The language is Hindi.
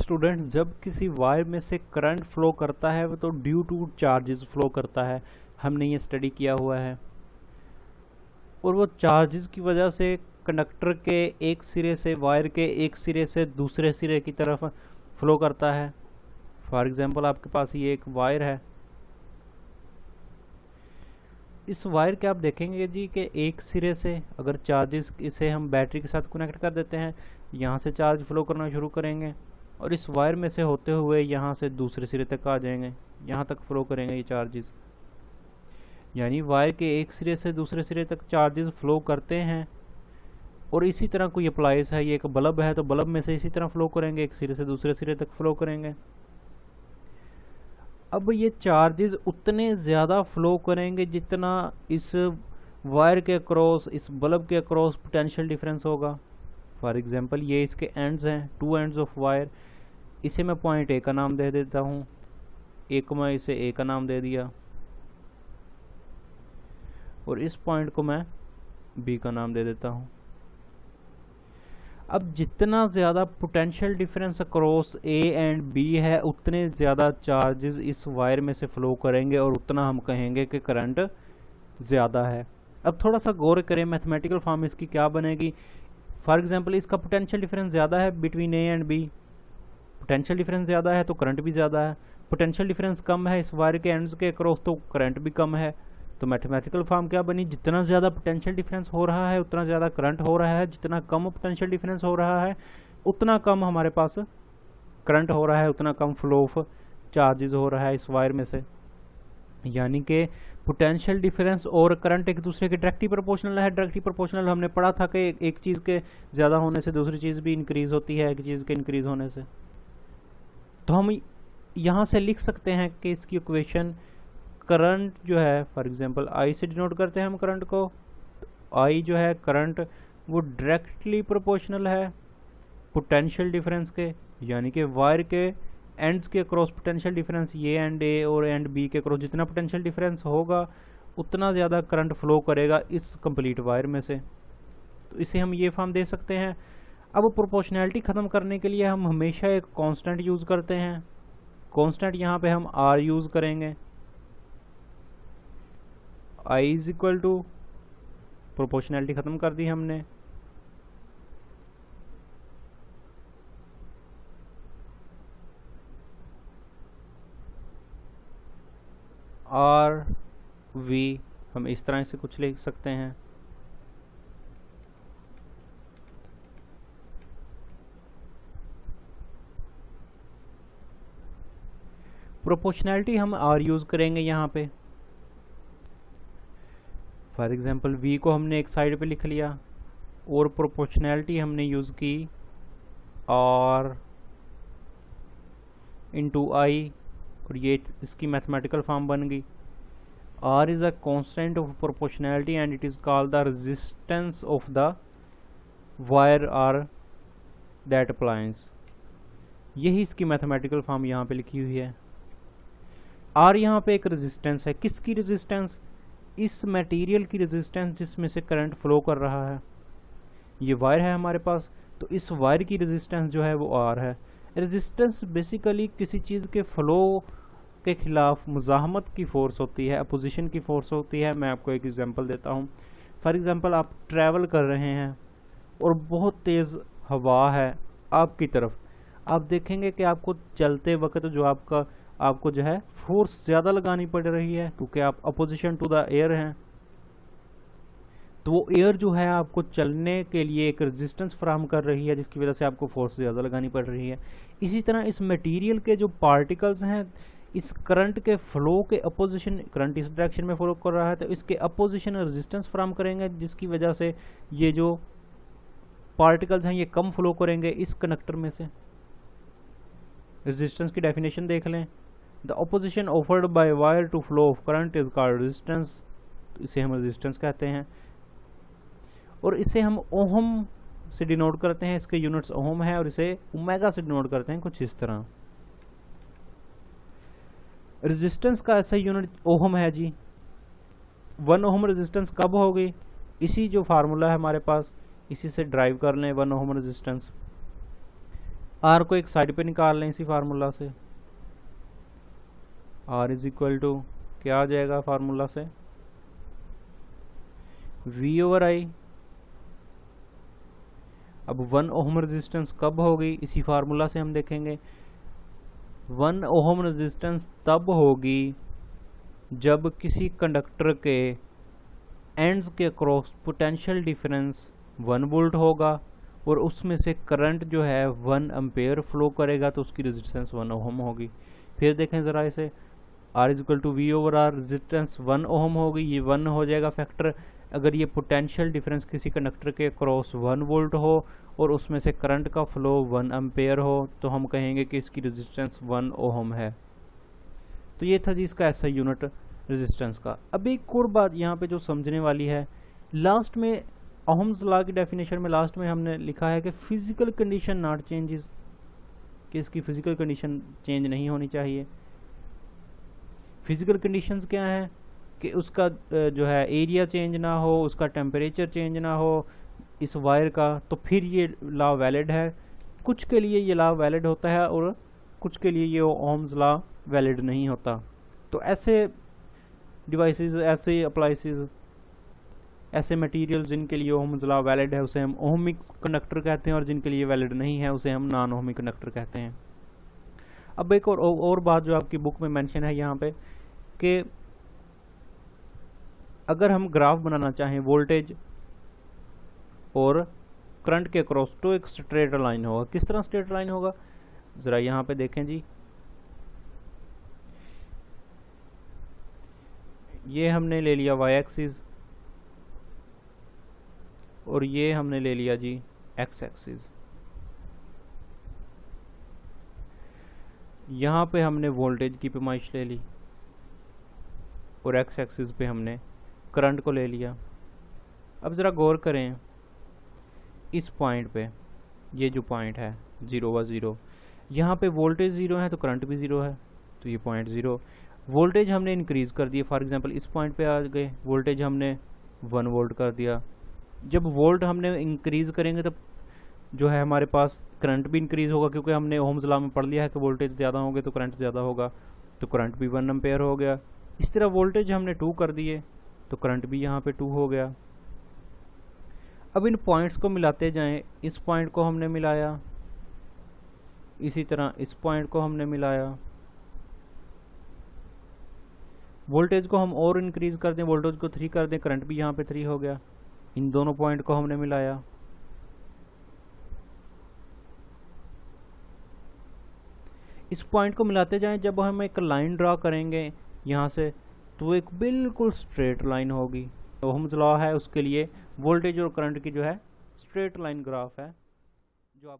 स्टूडेंट्स, जब किसी वायर में से करंट फ्लो करता है तो ड्यू टू चार्जेस फ्लो करता है। हमने ये स्टडी किया हुआ है। और वो चार्जेस की वजह से कंडक्टर के एक सिरे से, वायर के एक सिरे से दूसरे सिरे की तरफ फ्लो करता है। फॉर एग्जांपल आपके पास ये एक वायर है। इस वायर के आप देखेंगे जी कि एक सिरे से अगर चार्जेस, इसे हम बैटरी के साथ कनेक्ट कर देते हैं, यहाँ से चार्ज फ्लो करना शुरू करेंगे और इस वायर में से होते हुए यहाँ से दूसरे सिरे तक आ जाएंगे, यहाँ तक फ्लो करेंगे ये चार्जेस। यानी वायर के एक सिरे से दूसरे सिरे तक चार्जेस फ्लो करते हैं। और इसी तरह कोई अप्लाइंस है, ये एक बल्ब है तो बल्ब में से इसी तरह फ्लो करेंगे, एक सिरे से दूसरे सिरे तक फ्लो करेंगे। अब ये चार्जेस उतने ज़्यादा फ्लो करेंगे जितना इस वायर के अक्रॉस, इस बल्ब के अक्रॉस पोटेंशियल डिफरेंस होगा। फॉर एग्जांपल ये इसके एंड्स हैं, टू एंड्स ऑफ वायर। इसे मैं पॉइंट ए का नाम दे देता हूँ, ए को मैं इसे ए का नाम दे दिया और इस पॉइंट को मैं बी का नाम दे देता हूँ। अब जितना ज़्यादा potential difference across A and B है उतने ज़्यादा चार्जेस इस वायर में से फ्लो करेंगे और उतना हम कहेंगे कि करंट ज़्यादा है। अब थोड़ा सा गौर करें, मैथमेटिकल फॉर्म इसकी क्या बनेगी। फॉर एग्जांपल इसका पोटेंशियल डिफरेंस ज़्यादा है between A and B. Potential difference ज़्यादा है तो करंट भी ज़्यादा है। पोटेंशियल डिफरेंस कम है इस वायर के एंड्स के अक्रॉस तो करंट भी कम है। तो मैथमेटिकल फॉर्म क्या बनी, जितना ज़्यादा पोटेंशियल डिफरेंस हो रहा है उतना ज़्यादा करंट हो रहा है, जितना कम पोटेंशियल डिफरेंस हो रहा है उतना कम हमारे पास करंट हो रहा है, उतना कम फ्लो ऑफ चार्जेस हो रहा है इस वायर में से। यानी कि पोटेंशियल डिफरेंस और करंट एक दूसरे के डायरेक्टली प्रोपोर्शनल है। डायरेक्टली प्रोपोर्शनल हमने पढ़ा था कि एक चीज़ के ज़्यादा होने से दूसरी चीज़ भी इंक्रीज़ होती है एक चीज़ के इंक्रीज़ होने से। तो हम यहाँ से लिख सकते हैं कि इसकी इक्वेशन करंट जो है, फॉर एग्जांपल आई से डिनोट करते हैं हम करंट को। तो आई जो है करंट वो डायरेक्टली प्रोपोर्शनल है पोटेंशियल डिफरेंस के, यानी कि वायर के एंड्स के अक्रॉस पोटेंशियल डिफरेंस, ये एंड ए और एंड बी के अक्रॉस जितना पोटेंशियल डिफरेंस होगा उतना ज़्यादा करंट फ्लो करेगा इस कंप्लीट वायर में से। तो इसे हम ये फॉर्म दे सकते हैं। अब प्रोपोर्शनैलिटी ख़त्म करने के लिए हम हमेशा एक कांस्टेंट यूज़ करते हैं। कांस्टेंट यहाँ पे हम आर यूज़ करेंगे। I is equal to, proportionality ख़त्म कर दी हमने, आर वी, हम इस तरह से कुछ लिख सकते हैं। प्रोपोर्शनैलिटी हम आर यूज़ करेंगे यहाँ पे। फॉर एग्जांपल v को हमने एक साइड पे लिख लिया और प्रोपोर्शनैलिटी हमने यूज़ की r इंटू आई, और ये इसकी मैथमेटिकल फॉर्म बन गई। r is a constant of proportionality and it is called the resistance of the wire or that appliance. यही इसकी मैथमेटिकल फॉर्म यहाँ पे लिखी हुई है। r यहाँ पे एक रेजिस्टेंस है। किसकी रेजिस्टेंस? इस मटेरियल की रेजिस्टेंस जिसमें से करंट फ्लो कर रहा है। ये वायर है हमारे पास, तो इस वायर की रेजिस्टेंस जो है वो आर है। रेजिस्टेंस बेसिकली किसी चीज़ के फ्लो के खिलाफ मुज़ाहमत की फ़ोर्स होती है, अपोजिशन की फ़ोर्स होती है। मैं आपको एक एग्जांपल देता हूँ। फॉर एग्जांपल आप ट्रैवल कर रहे हैं और बहुत तेज़ हवा है आपकी तरफ। आप देखेंगे कि आपको चलते वक्त जो आपको जो है फोर्स ज़्यादा लगानी पड़ रही है क्योंकि आप अपोजिशन टू द एयर हैं। तो वो एयर जो है आपको चलने के लिए एक रेजिस्टेंस फराहम कर रही है जिसकी वजह से आपको फोर्स ज़्यादा लगानी पड़ रही है। इसी तरह इस मटेरियल के जो पार्टिकल्स हैं इस करंट के फ्लो के अपोजिशन, करंट इस डायरेक्शन में फ्लो कर रहा है तो इसके अपोजिशन रेजिस्टेंस फराहम करेंगे जिसकी वजह से ये जो पार्टिकल्स हैं ये कम फ्लो करेंगे इस कनेक्टर में से। रेजिस्टेंस की डेफिनेशन देख लें। The opposition offered by wire to flow of current is called resistance. तो इसे हम रेजिस्टेंस कहते हैं और इसे हम ओहम से डिनोट करते हैं। इसके यूनिट्स ओहम है और इसे ओमेगा से डिनोट करते हैं कुछ इस तरह। रेजिस्टेंस का ऐसा यूनिट ओहम है जी। 1 ओहम रेजिस्टेंस कब होगी? इसी जो फार्मूला है हमारे पास इसी से ड्राइव कर लें 1 ओहम रेजिस्टेंस। आर को एक साइड पे निकाल लें इसी फार्मूला से, आर इज इक्वल टू क्या आ जाएगा फार्मूला से, V ओवर आई। अब 1 ओहम रेजिस्टेंस कब होगी, इसी फार्मूला से हम देखेंगे। 1 ओहम रेजिस्टेंस तब होगी जब किसी कंडक्टर के एंड्स के अक्रॉस पोटेंशियल डिफरेंस 1 वोल्ट होगा और उसमें से करंट जो है 1 एम्पेयर फ्लो करेगा, तो उसकी रेजिस्टेंस 1 ओहम होगी। फिर देखें ज़रा इसे, R is equal to V over R, resistance 1 ohm होगी, ये 1 हो जाएगा फैक्टर। अगर ये पोटेंशियल डिफरेंस किसी कंडक्टर के क्रॉस 1 वोल्ट हो और उसमें से करंट का फ्लो 1 एम्पेयर हो, तो हम कहेंगे कि इसकी रेजिस्टेंस 1 ओहम है। तो ये था जी इसका ऐसा यूनिट रेजिस्टेंस का। अब एक और बात यहाँ पे जो समझने वाली है, लास्ट में ओहम्स लॉ की डेफिनेशन में लास्ट में हमने लिखा है कि फिजिकल कंडीशन नॉट चेंजेस, कि इसकी फिजिकल कंडीशन चेंज नहीं होनी चाहिए। फिजिकल कंडीशंस क्या है कि उसका जो है एरिया चेंज ना हो, उसका टेम्परेचर चेंज ना हो इस वायर का, तो फिर ये लॉ वैलिड है। कुछ के लिए ये लॉ वैलिड होता है और कुछ के लिए ये ओहम्स लॉ वैलिड नहीं होता। तो ऐसे डिवाइसेस, ऐसे अप्लाइंसेस, ऐसे मटेरियल जिनके लिए ओहम्स लॉ वैलिड है उसे हम ओहमिक कंडक्टर कहते हैं, और जिनके लिए वैलिड नहीं है उसे हम नॉन ओहमिक कंडक्टर कहते हैं। अब एक और बात जो आपकी बुक में मेंशन है यहाँ पे, कि अगर हम ग्राफ बनाना चाहें वोल्टेज और करंट के क्रॉस, तो एक स्ट्रेट लाइन होगा। किस तरह स्ट्रेट लाइन होगा, जरा यहाँ पे देखें जी। ये हमने ले लिया y एक्सिस और ये हमने ले लिया जी x एक्सिस। यहाँ पे हमने वोल्टेज की पैमाइश ले ली और x एक्सिस पे हमने करंट को ले लिया। अब ज़रा गौर करें इस पॉइंट पे, ये जो पॉइंट है 0 व 0, यहाँ पे वोल्टेज 0 है तो करंट भी 0 है, तो ये पॉइंट 0। वोल्टेज हमने इंक्रीज़ कर दिया, फॉर एग्जांपल इस पॉइंट पे आ गए, वोल्टेज हमने 1 वोल्ट कर दिया। जब वोल्ट हमने इंक्रीज़ करेंगे तब जो है हमारे पास करंट भी इंक्रीज़ होगा, क्योंकि हमने ओहम्स लॉ में पढ़ लिया है कि वोल्टेज ज़्यादा होंगे तो करंट ज़्यादा होगा, तो करंट भी 1 एम्पेयर हो गया। इस तरह वोल्टेज हमने 2 कर दिए तो करंट भी यहाँ पे 2 हो गया। अब इन पॉइंट्स को मिलाते जाएं, इस पॉइंट को हमने मिलाया, इसी तरह इस पॉइंट को हमने मिलाया। वोल्टेज को हम और इंक्रीज कर दें, वोल्टेज को 3 कर दें, करंट भी यहाँ पे 3 हो गया। इन दोनों पॉइंट को हमने मिलाया। इस पॉइंट को मिलाते जाएं, जब हम एक लाइन ड्रा करेंगे यहाँ से, तो एक बिल्कुल स्ट्रेट लाइन होगी। ओहम्स लॉ है उसके लिए वोल्टेज और करंट की जो है स्ट्रेट लाइन ग्राफ है जो आप